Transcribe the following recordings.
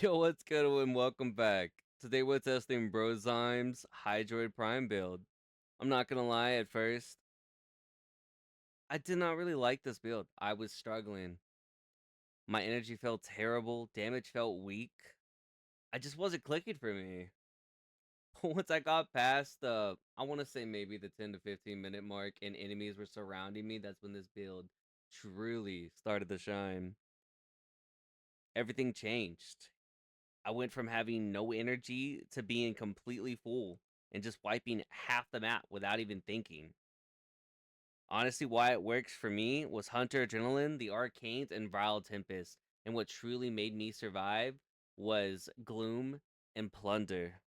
Yo, what's good and welcome back. Today we're testing Brozime's Hydroid Prime build. I'm not gonna lie, at first, I did not really like this build. I was struggling. My energy felt terrible, damage felt weak. I just wasn't clicking for me. Once I got past I wanna say maybe the 10 to 15 minute mark and enemies were surrounding me, that's when this build truly started to shine. Everything changed. I went from having no energy to being completely full and just wiping half the map without even thinking. Honestly, why it works for me was Hunter Adrenaline, the Arcanes, and Vile Tempest. And what truly made me survive was Gloom and Plunder.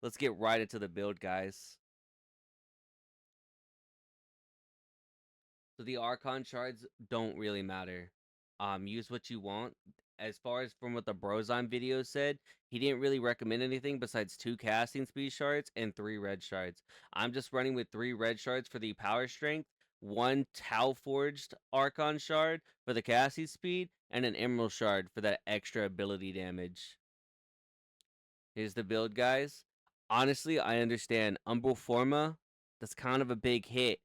Let's get right into the build, guys. So the Archon shards don't really matter. Use what you want. As far as from what the Brozime video said, he didn't really recommend anything besides 2 casting speed shards and 3 red shards. I'm just running with 3 red shards for the power strength, 1 Tau Forged Archon shard for the casting speed, and an Emerald shard for that extra ability damage. Here's the build, guys. Honestly, I understand Umbral Forma, that's kind of a big hit.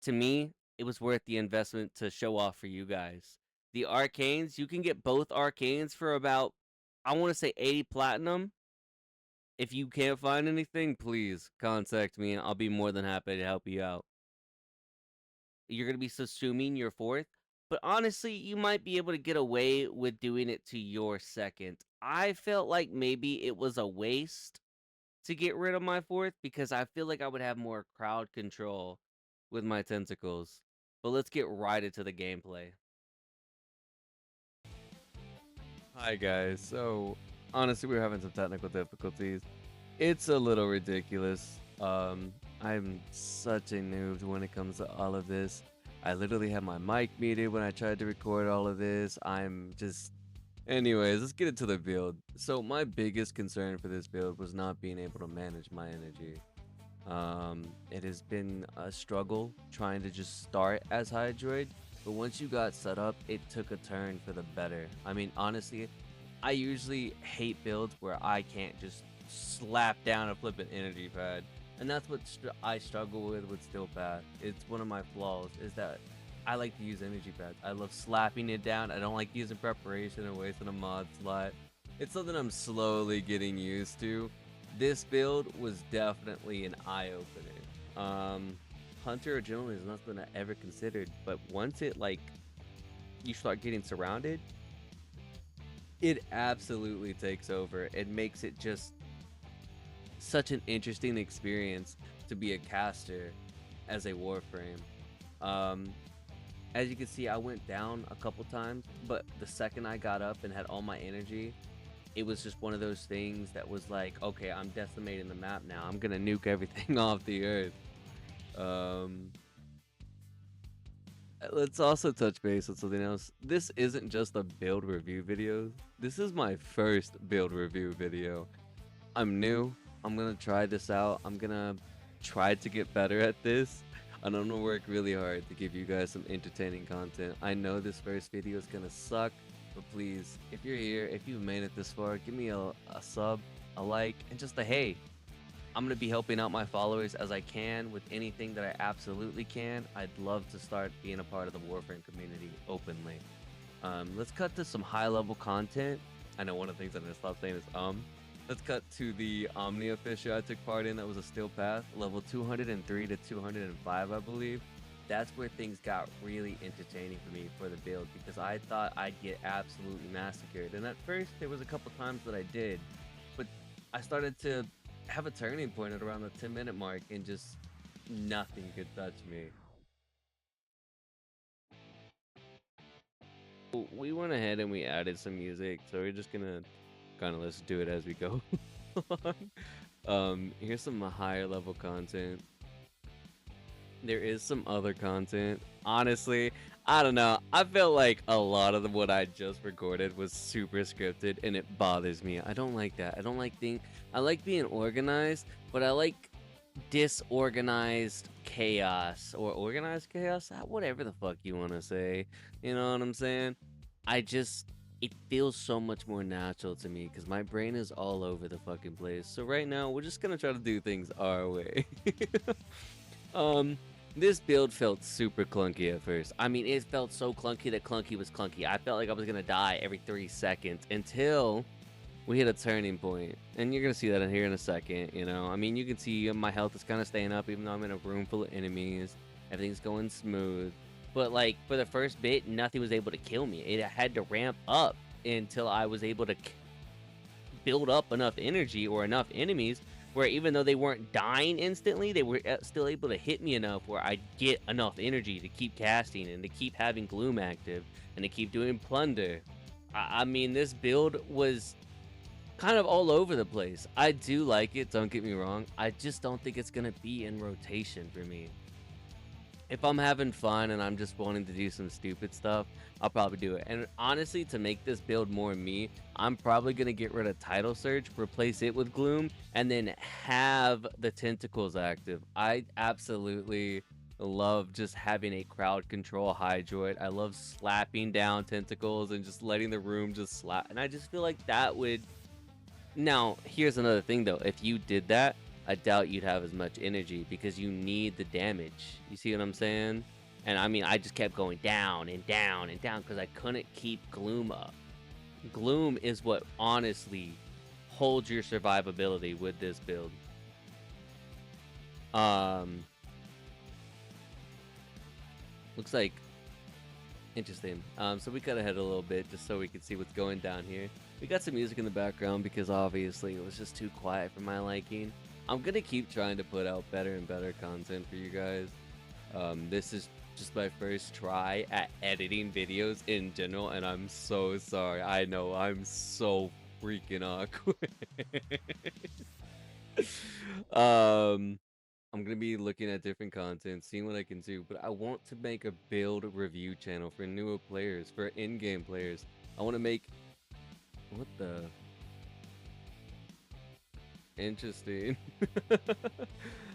To me, it was worth the investment to show off for you guys. The Arcanes, you can get both Arcanes for about, I want to say 80 Platinum. If you can't find anything, please contact me and I'll be more than happy to help you out. You're going to be subsuming your fourth, but honestly, you might be able to get away with doing it to your second. I felt like maybe it was a waste to get rid of my fourth because I feel like I would have more crowd control with my tentacles. But let's get right into the gameplay. Hi guys, so honestly we're having some technical difficulties. It's a little ridiculous. I'm such a noob when it comes to all of this. I literally had my mic muted when I tried to record all of this. I'm just Anyways, let's get into the build. So my biggest concern for this build was not being able to manage my energy. It has been a struggle trying to just start as Hydroid, but once you got set up, it took a turn for the better. I mean, honestly, I usually hate builds where I can't just slap down a flippin' energy pad, and that's what I struggle with Steel Path. It's one of my flaws is that I like to use energy pads. I love slapping it down. I don't like using preparation or wasting a mod slot. It's something I'm slowly getting used to. This build was definitely an eye-opener. Hunter Adrenaline is not something I ever considered, but once it like you start getting surrounded, it absolutely takes over. It makes it just such an interesting experience to be a caster as a Warframe. Um, as you can see, I went down a couple times, but the second I got up and had all my energy, it was just one of those things that was like, okay, I'm decimating the map now. I'm gonna nuke everything off the earth. Um, let's also touch base on something else. This isn't just a build review video. This is my first build review video. I'm new. I'm gonna try this out. I'm gonna try to get better at this. And I'm gonna work really hard to give you guys some entertaining content. I know this first video is gonna suck, but please, if you're here, if you've made it this far, give me a sub, a like, and just a hey. I'm gonna be helping out my followers as I can with anything that I absolutely can. I'd love to start being a part of the Warframe community openly. Let's cut to some high-level content. I know one of the things I'm gonna stop saying is Let's cut to the Omnia Fisher I took part in. That was a Steel Path, level 203 to 205, I believe. That's where things got really entertaining for me for the build because I thought I'd get absolutely massacred. And at first, there was a couple times that I did, but I started to have a turning point at around the 10-minute mark and just nothing could touch me. We went ahead and we added some music, so we're just gonna kind of let's do it as we go. Here's some higher level content. There is some other content. Honestly, I don't know. I felt like a lot of what I just recorded was super scripted, and it bothers me. I don't like that. I don't like being. I like being organized, but I like disorganized chaos or organized chaos. Whatever the fuck you want to say. You know what I'm saying? I just it feels so much more natural to me because my brain is all over the fucking place. So right now, we're just gonna try to do things our way. um, this build felt super clunky at first. I mean, it felt so clunky that clunky was clunky. I felt like I was gonna die every 3 seconds until we hit a turning point, and you're gonna see that in here in a second. You know, I mean, you can see my health is kind of staying up even though I'm in a room full of enemies. Everything's going smooth, but like for the first bit, nothing was able to kill me. It had to ramp up until I was able to build up enough energy or enough enemies where even though they weren't dying instantly, they were still able to hit me enough where I'd get enough energy to keep casting and to keep having Gloom active and to keep doing Plunder. I mean, this build was kind of all over the place. I do like it, don't get me wrong. I just don't think it's gonna be in rotation for me. If I'm having fun and I'm just wanting to do some stupid stuff, I'll probably do it. And honestly, to make this build more me, I'm probably gonna get rid of Title Search, replace it with Gloom, and then have the tentacles active. I absolutely love just having a crowd control Hydroid. I love slapping down tentacles and just letting the room just slap. And I just feel like that would. Now, here's another thing though. If you did that, I doubt you'd have as much energy because you need the damage. You see what I'm saying? And I mean, I just kept going down and down and down because I couldn't keep Gloom up. Gloom is what honestly holds your survivability with this build. Um, looks like interesting. So we cut ahead a little bit just so we could see what's going down here. We got some music in the background because obviously it was just too quiet for my liking. I'm gonna keep trying to put out better and better content for you guys. This is just my first try at editing videos in general, and I'm so sorry. I know I'm so freaking awkward. um, I'm gonna be looking at different content, seeing what I can do, but I want to make a build review channel for newer players, for in-game players. I want to make what the interesting.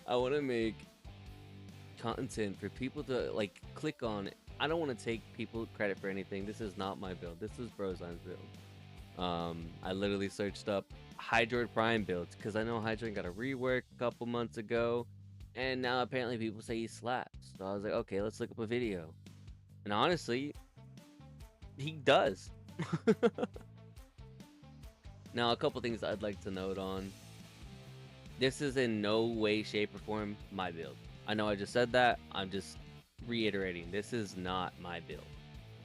I want to make content for people to like click on. I don't want to take people credit for anything. This is not my build. This is Brozime's build. I literally searched up Hydroid Prime builds because I know Hydroid got a rework a couple months ago, and now apparently people say he slaps. So I was like, okay, let's look up a video. And honestly, he does. Now, a couple things I'd like to note on. This is in no way, shape, or form my build. I know I just said that. I'm just reiterating. This is not my build.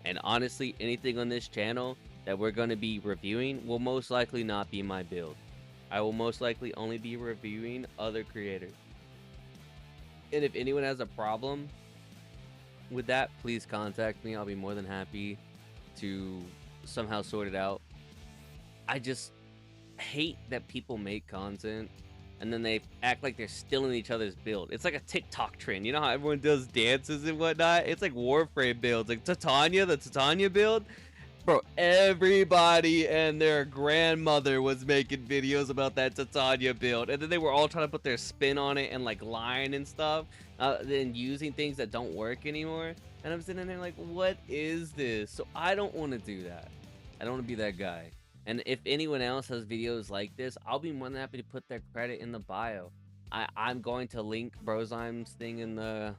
And honestly, anything on this channel that we're going to be reviewing will most likely not be my build. I will most likely only be reviewing other creators. And if anyone has a problem with that, please contact me. I'll be more than happy to somehow sort it out. I just hate that people make content and then they act like they're stealing each other's build. It's like a TikTok trend. You know how everyone does dances and whatnot? It's like Warframe builds. Like Titania, the Titania build. Bro, everybody and their grandmother was making videos about that Titania build. And then they were all trying to put their spin on it and like lying and stuff. Then using things that don't work anymore. And I'm sitting there like, what is this? So I don't want to do that. I don't want to be that guy. And if anyone else has videos like this, I'll be more than happy to put their credit in the bio. I'm going to link Brozime's thing in the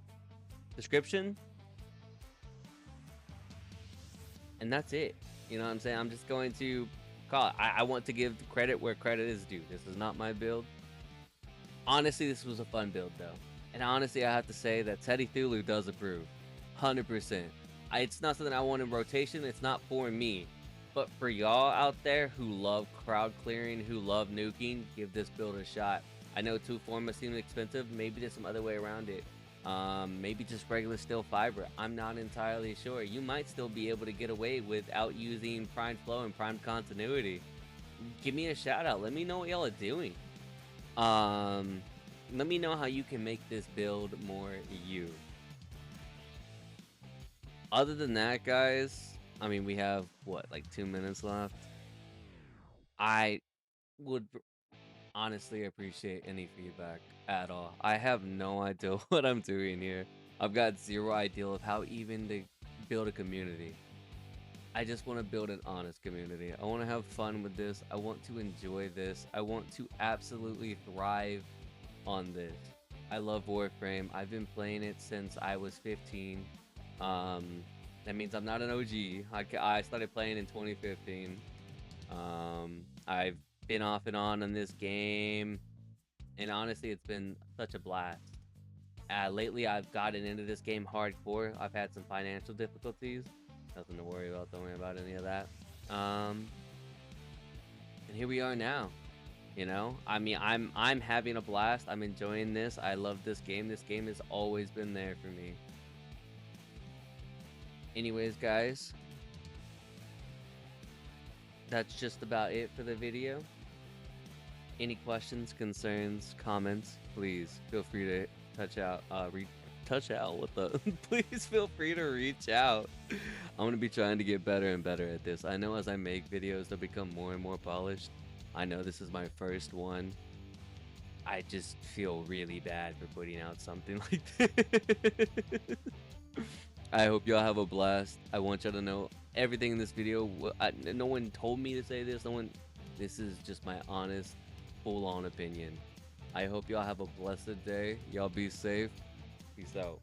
description. And that's it. You know what I'm saying? I'm just going to call it. I want to give credit where credit is due. This is not my build. Honestly, this was a fun build, though. And honestly, I have to say that Teddy Thulu does approve. 100%. It's not something I want in rotation. It's not for me. But for y'all out there who love crowd clearing, who love nuking, give this build a shot. I know 2 Forma seems expensive. Maybe there's some other way around it. Maybe just regular steel fiber. I'm not entirely sure. You might still be able to get away without using primed flow and primed continuity. Give me a shout out. Let me know what y'all are doing. Let me know how you can make this build more you. Other than that, guys, I mean, we have, what, like 2 minutes left? I would honestly appreciate any feedback at all. I have no idea what I'm doing here. I've got zero idea of how even to build a community. I just want to build an honest community. I want to have fun with this. I want to enjoy this. I want to absolutely thrive on this. I love Warframe. I've been playing it since I was 15. Um, that means I'm not an OG. I started playing in 2015. I've been off and on this game, and honestly, it's been such a blast. Lately, I've gotten into this game hardcore. I've had some financial difficulties. Nothing to worry about. Don't worry about any of that. Um, and here we are now. You know, I mean, I'm having a blast. I'm enjoying this. I love this game. This game has always been there for me. Anyways, guys, that's just about it for the video. Any questions, concerns, comments, please feel free to touch out. What the? Please feel free to reach out. I'm gonna be trying to get better and better at this. I know as I make videos, they'll become more and more polished. I know this is my first one. I just feel really bad for putting out something like this. I hope y'all have a blast. I want y'all to know everything in this video. No one told me to say this. This is just my honest, full-on opinion. I hope y'all have a blessed day. Y'all be safe. Peace out.